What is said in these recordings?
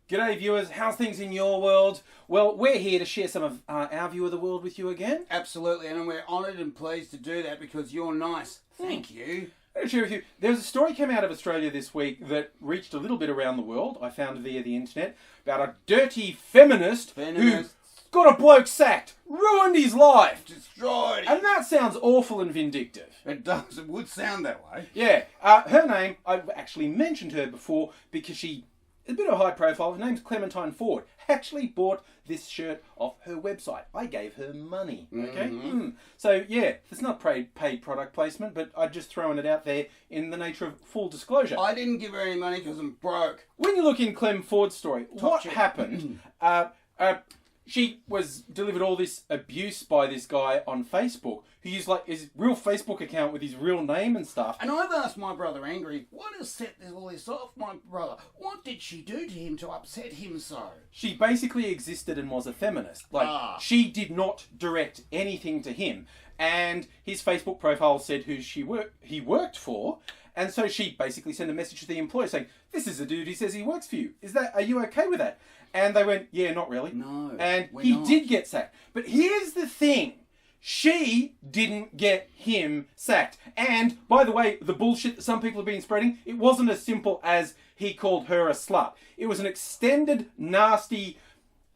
G'day viewers, how's things in your world? Well, we're here to share some of our view of the world with you again. Absolutely, and we're honoured and pleased to do that because you're nice. Thank you. I'm going to share with you, there's a story came out of Australia this week that reached a little bit around the world, I found via the internet, about a dirty feminist who got a bloke sacked, ruined his life. Destroyed. And that sounds awful and vindictive. It does, it would sound that way. Yeah, her name, I've actually mentioned her before because she... a bit of a high profile. Her name's Clementine Ford. Actually bought this shirt off her website. I gave her money. Okay? So, yeah, it's not paid product placement, but I'm just throwing it out there in the nature of full disclosure. I didn't give her any money because I'm broke. When you look in Clem Ford's story, what happened? She was delivered all this abuse by this guy on Facebook who used like his real Facebook account with his real name and stuff. And I've asked my brother Angry, what has set all this off, my brother? What did she do to him to upset him so? She basically existed and was a feminist. Like, she did not direct anything to him. And his Facebook profile said who he worked for. And so she basically sent a message to the employer saying, this is the dude who says he works for you. Are you okay with that? And they went, yeah, not really. No, and he did get sacked. But here's the thing. She didn't get him sacked. And, by the way, the bullshit that some people have been spreading, it wasn't as simple as he called her a slut. It was an extended, nasty,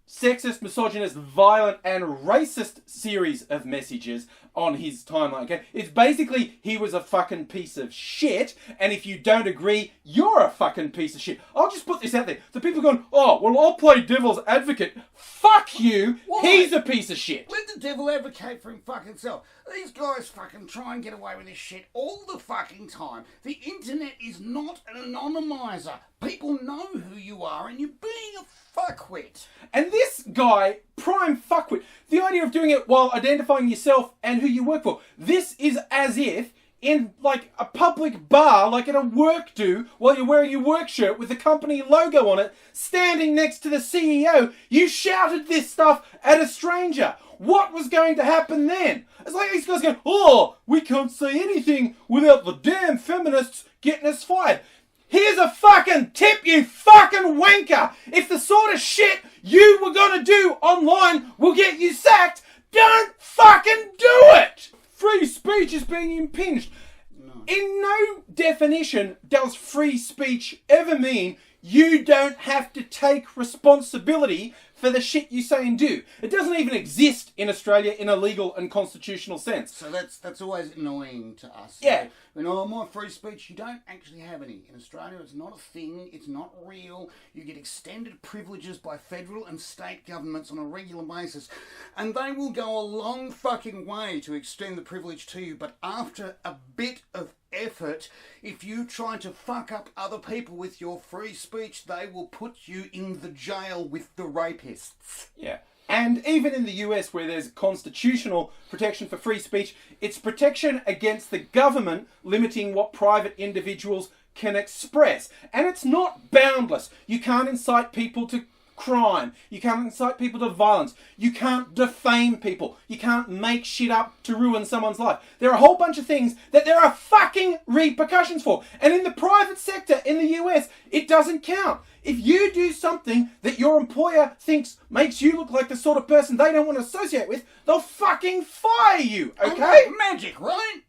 sexist, misogynist, violent, and racist series of messages on his timeline, okay? It's basically, he was a fucking piece of shit, and if you don't agree, you're a fucking piece of shit. I'll just put this out there. The people are going, oh, well, I'll play devil's advocate. Fuck you. Why? He's a piece of shit. Let the devil advocate for him fucking self. These guys fucking try and get away with this shit all the fucking time. The internet is not an anonymizer. People know who you are and you're being a fuckwit. And this guy, prime fuckwit, the idea of doing it while identifying yourself and who you work for, this is as if in like a public bar, like at a work do, while you're wearing your work shirt with the company logo on it, standing next to the CEO, you shouted this stuff at a stranger. What was going to happen then? It's like these guys going, oh, we can't say anything without the damn feminists getting us fired. Here's a fucking tip, you fucking wanker. If the sort of shit you were going to do online will get you sacked, don't fucking do it. Free speech is being impinged. No. In no definition does free speech ever mean you don't have to take responsibility for the shit you say and do. It doesn't even exist in Australia in a legal and constitutional sense. So that's always annoying to us. Yeah. When my free speech, you don't actually have any. In Australia, it's not a thing. It's not real. You get extended privileges by federal and state governments on a regular basis. And they will go a long fucking way to extend the privilege to you. But after a bit of effort, if you try to fuck up other people with your free speech, they will put you in the jail with the rapists. Yeah. And even in the US, where there's constitutional protection for free speech, it's protection against the government limiting what private individuals can express. And it's not boundless. You can't incite people to crime. You can't incite people to violence. You can't defame people. You can't make shit up to ruin someone's life. There are a whole bunch of things that there are fucking repercussions for. And in the private sector in the US, it doesn't count. If you do something that your employer thinks makes you look like the sort of person they don't want to associate with, they'll fucking fire you, okay? Magic, right?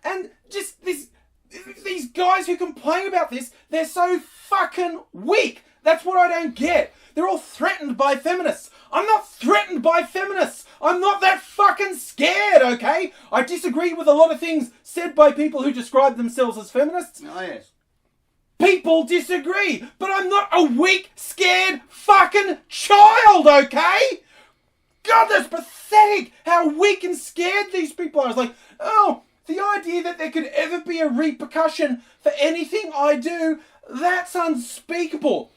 And just these guys who complain about this, they're so fucking weak. That's what I don't get. They're all threatened by feminists. I'm not threatened by feminists. I'm not that fucking scared, okay? I disagree with a lot of things said by people who describe themselves as feminists. Oh, yes. People disagree, but I'm not a weak, scared fucking child, okay? God, that's pathetic how weak and scared these people are. It's like, oh, the idea that there could ever be a repercussion for anything I do, that's unspeakable.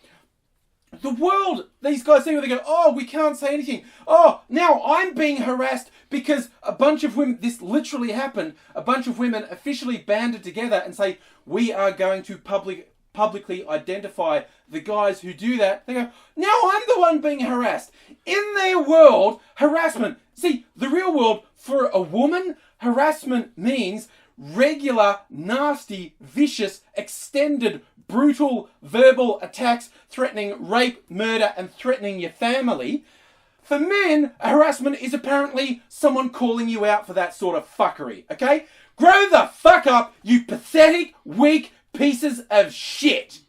The world, these guys say, they go, oh, we can't say anything. Oh, now I'm being harassed because a bunch of women, this literally happened, a bunch of women officially banded together and say, we are going to publicly identify the guys who do that. They go, now I'm the one being harassed. In their world, harassment. See, the real world, for a woman, harassment means regular, nasty, vicious, extended, brutal, verbal attacks threatening rape, murder, and threatening your family. For men, harassment is apparently someone calling you out for that sort of fuckery, okay? Grow the fuck up, you pathetic, weak pieces of shit!